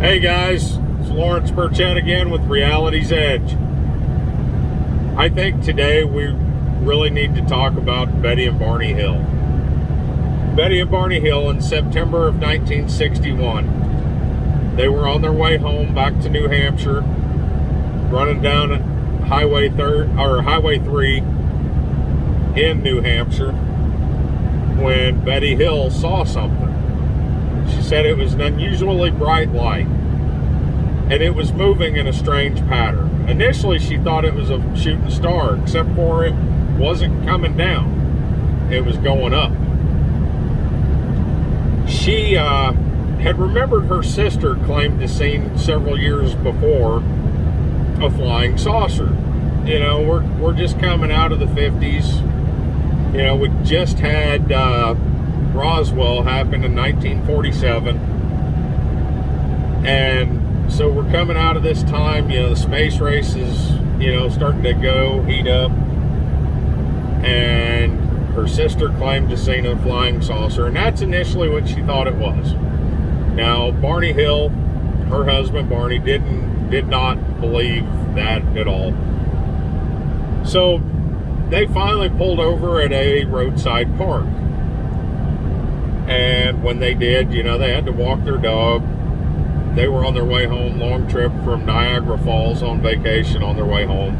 Hey guys, it's Lawrence Burchett again with Reality's Edge. I think today we really need to talk about Betty and Barney Hill. Betty and Barney Hill in September of 1961. They were on their way home back to New Hampshire, running down Highway 3 in New Hampshire when Betty Hill saw something. She said it was an unusually bright light, and it was moving in a strange pattern. Initially, she thought it was a shooting star, except for it wasn't coming down. It was going up. She had remembered her sister claimed to seen several years before a flying saucer. You know, we're just coming out of the 50s. You know, we just had Roswell happened in 1947, and so we're coming out of this time. You know, the space race is, you know, starting to heat up, and her sister claimed to seen a flying saucer, and that's initially what she thought it was. Now, Barney Hill, her husband Barney, did not believe that at all. So they finally pulled over at a roadside park. And when they did, you know, they had to walk their dog. They were on their way home, long trip from Niagara Falls on vacation on their way home.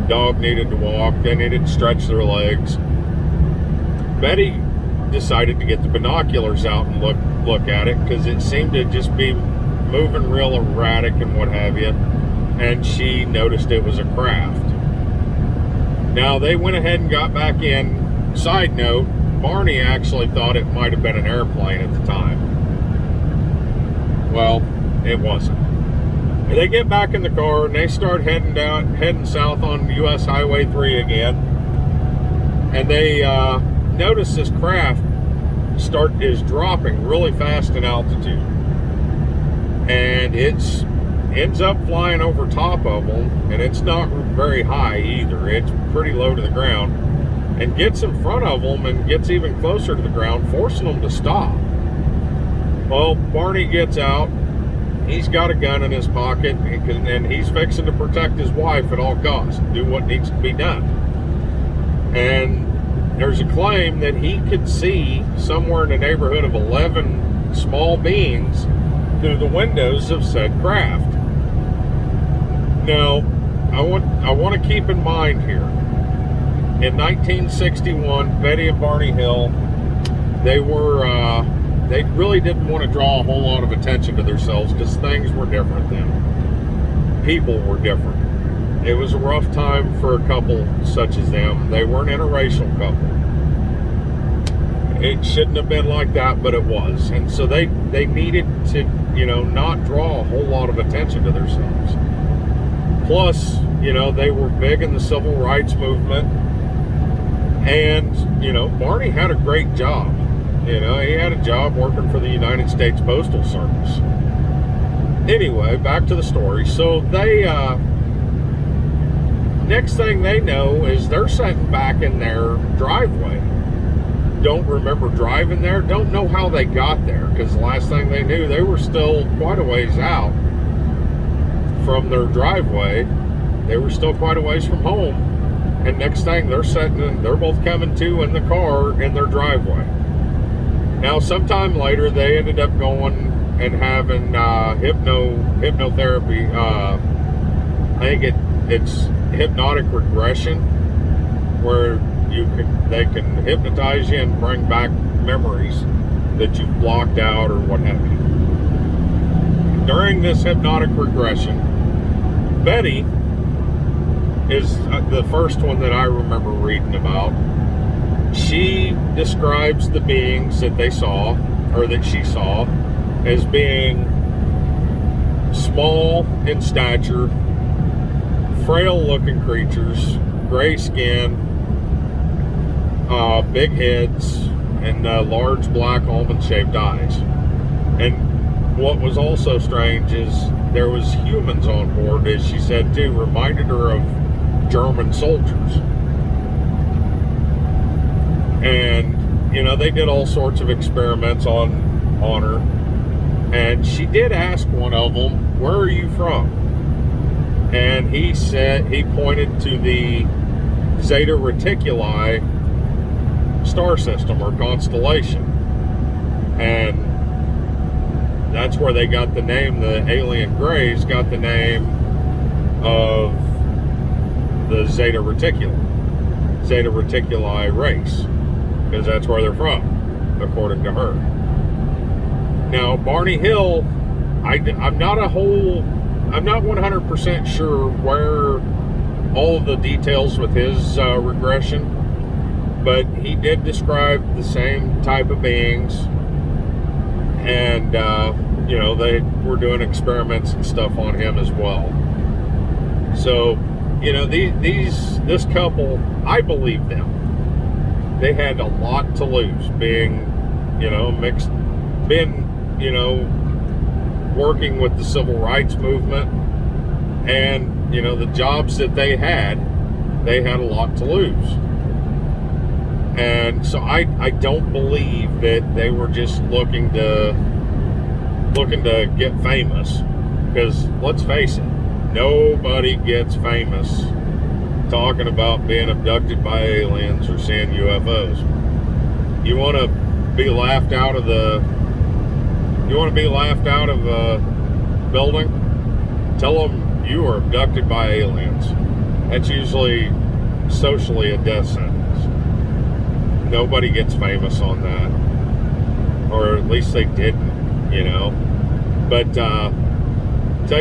Dog needed to walk. They needed to stretch their legs. Betty decided to get the binoculars out and look at it, because it seemed to just be moving real erratic and what have you. And she noticed it was a craft. Now, they went ahead and got back in. Side note, Barney actually thought it might have been an airplane at the time. Well, it wasn't. They get back in the car and they start heading south on US Highway 3 again. And they notice this craft is dropping really fast in altitude. And it ends up flying over top of them, and it's not very high either. It's pretty low to the ground. And gets in front of them and gets even closer to the ground, forcing them to stop. Well, Barney gets out. He's got a gun in his pocket, and he's fixing to protect his wife at all costs, do what needs to be done. And there's a claim that he could see somewhere in the neighborhood of 11 small beings through the windows of said craft. Now, I want to keep in mind here, in 1961, Betty and Barney Hill, they really didn't want to draw a whole lot of attention to themselves, because things were different then. People were different. It was a rough time for a couple such as them. They weren't an interracial couple. It shouldn't have been like that, but it was. And so they needed to, you know, not draw a whole lot of attention to themselves. Plus, you know, they were big in the civil rights movement. And, you know, Barney had a great job. You know, he had a job working for the United States Postal Service. Anyway, back to the story. So they, next thing they know is they're sitting back in their driveway. Don't remember driving there. Don't know how they got there, because the last thing they knew, they were still quite a ways out from their driveway. They were still quite a ways from home. And next thing, they're both coming to in the car in their driveway. Now, sometime later, they ended up going and having hypnotherapy. I think it's hypnotic regression, where they can hypnotize you and bring back memories that you've blocked out or what have you. During this hypnotic regression, Betty is the first one that I remember reading about. She describes the beings that they saw, or that she saw, as being small in stature, frail-looking creatures, gray skin, big heads, and large black almond-shaped eyes. And what was also strange is there was humans on board, as she said too, reminded her of German soldiers. And, you know, they did all sorts of experiments on her. And she did ask one of them, "Where are you from?" And he pointed to the Zeta Reticuli star system or constellation. And that's where they got the name, the alien Greys got the name of the Zeta Reticuli race, because that's where they're from, according to her. Now, Barney Hill, I'm not 100% sure where all of the details with his regression, but he did describe the same type of beings, and they were doing experiments and stuff on him as well. So, this couple, I believe them. They had a lot to lose, being working with the civil rights movement, and the jobs that they had a lot to lose. And so I don't believe that they were just looking to get famous, because let's face it, nobody gets famous talking about being abducted by aliens or seeing UFOs. You want to be laughed out of a building? Tell them you were abducted by aliens. That's usually socially a death sentence. Nobody gets famous on that, or at least they didn't, But tell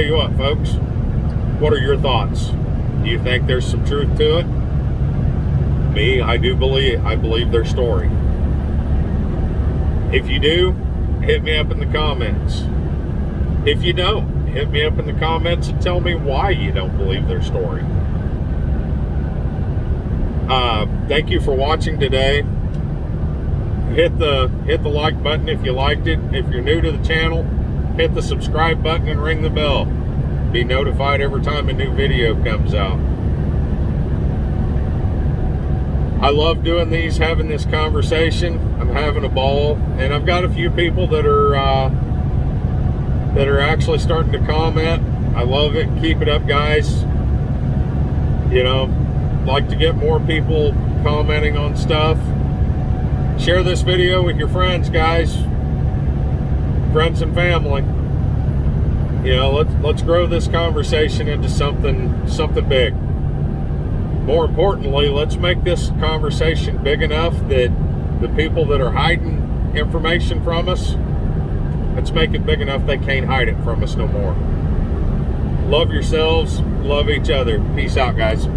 you what, folks, what are your thoughts? Do you think there's some truth to it? Me, I believe their story. If you do, hit me up in the comments. If you don't, hit me up in the comments and tell me why you don't believe their story. Thank you for watching today. Hit the like button if you liked it. If you're new to the channel, hit the subscribe button and ring the bell. Be notified every time a new video comes out. I love doing these, having this conversation. I'm having a ball, and I've got a few people that are actually starting to comment. I love it. Keep it up, guys. Like to get more people commenting on stuff. Share this video with your friends, guys. Friends and family. Let's grow this conversation into something big. More importantly, let's make this conversation big enough that the people that are hiding information from us, let's make it big enough they can't hide it from us no more. Love yourselves, love each other. Peace out, guys.